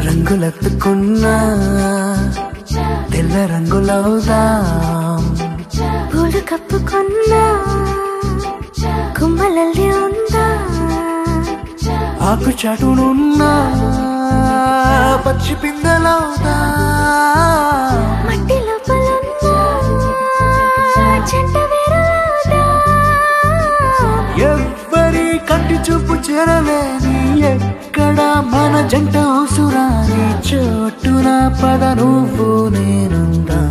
రంగులెత్తుకున్నా తెల్ల రంగులవుదాం పూలు కప్పుకున్నా కుమ్మలల్లి ఉందా ఆకు చాటునున్నా పచ్చి పిందెలవుదా మట్టి లోపలున్నా చెంట వేరులవుదా ఎవ్వరి కంటి చూపు చేరలేని ఎక్కడ మన జంట అవసరాని చోటున పద నువ్వు నేనుందా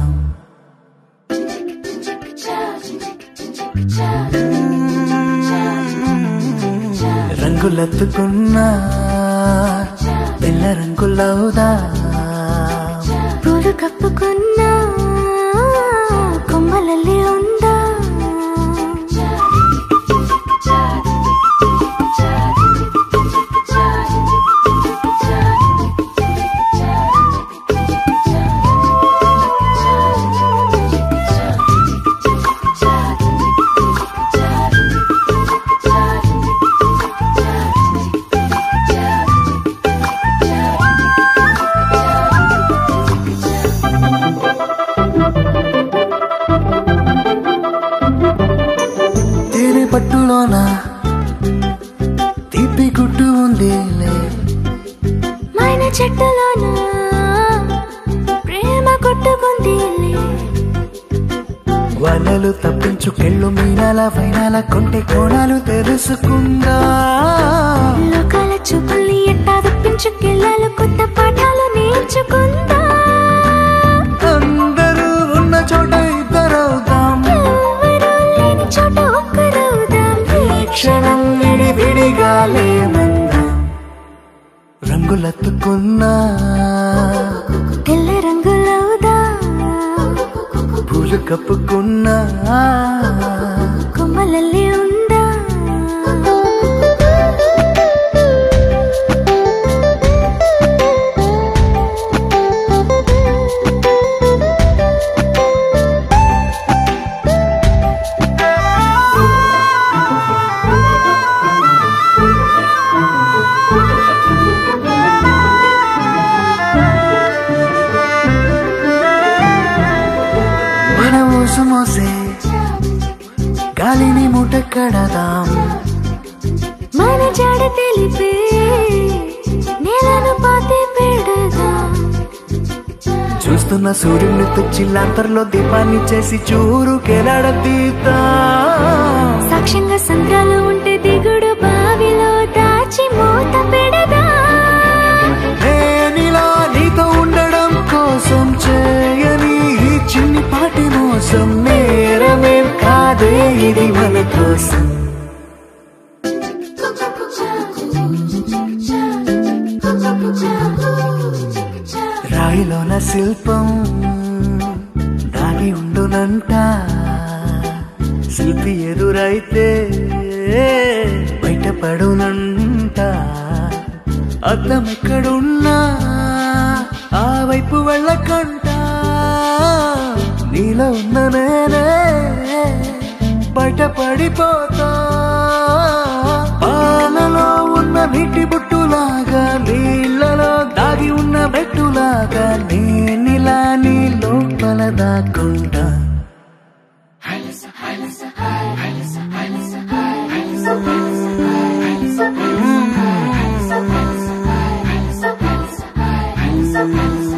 రంగులెత్తుకున్నా తెల్ల రంగులవుదా పూలు కప్పుకున్నా కొమ్మలల్లి ఉందా పట్టులోన తీపి గుట్టు ఉంది మైన చెట్టులోన ప్రేమ కొట్టుకుంది వలలు తప్పించుకెళ్ళు మీనాల వైనాల కొంటె కోణాలు తెలుసుకుందా లోకాల చూపుల్ని ఎట్టా తప్పించుకెళ్ళాలి కొత్త పాఠాలు నేర్చుకుందా అందరూ ఉన్న చోట ఇద్దరవుదాం ఎవరూ లేని చోట ఒక్కరవుదాం క్షణం విడివిడిగా లేమందాం రంగులెత్తుకున్నా తెల్ల రంగులవుదా పూలు కప్పుకున్నా కొమ్మలల్లి ఉందా మోసే గాలిని మూట కడదాం మన జాడ తెలిపే నేలను పాతి పెడదాం చూస్తున్న సూర్యుని తుచ్చిల్లాంతర్లో దీపాన్ని చేసి చూరు కెలాడదీతా సాక్ష్యంగా సంద్రాలు ఉంటే దిగుడు బావిలో దాచి మూత పెడదా నేనిలా నీతో ఉండడం కోసం చేయని ఈ చిన్ని పాటి మోసం నేరమేం కాదే ఇది మన కోసం రాయిలోన శిల్పం దాగి ఉండునంట శిల్పి ఎదురైతే బయటపడునంట అద్దం ఎక్కడున్నా ఆ వైపు వెళ్ళకంట నీలో ఉన్న నేనే బయటపడిపోతా పాలలో ఉన్న నీటి బుట్టులాగా నీళ్ళలో దాగి ఉన్న బెట్టులాగా నేనిలా నీ లోపల దాక్కుంటా so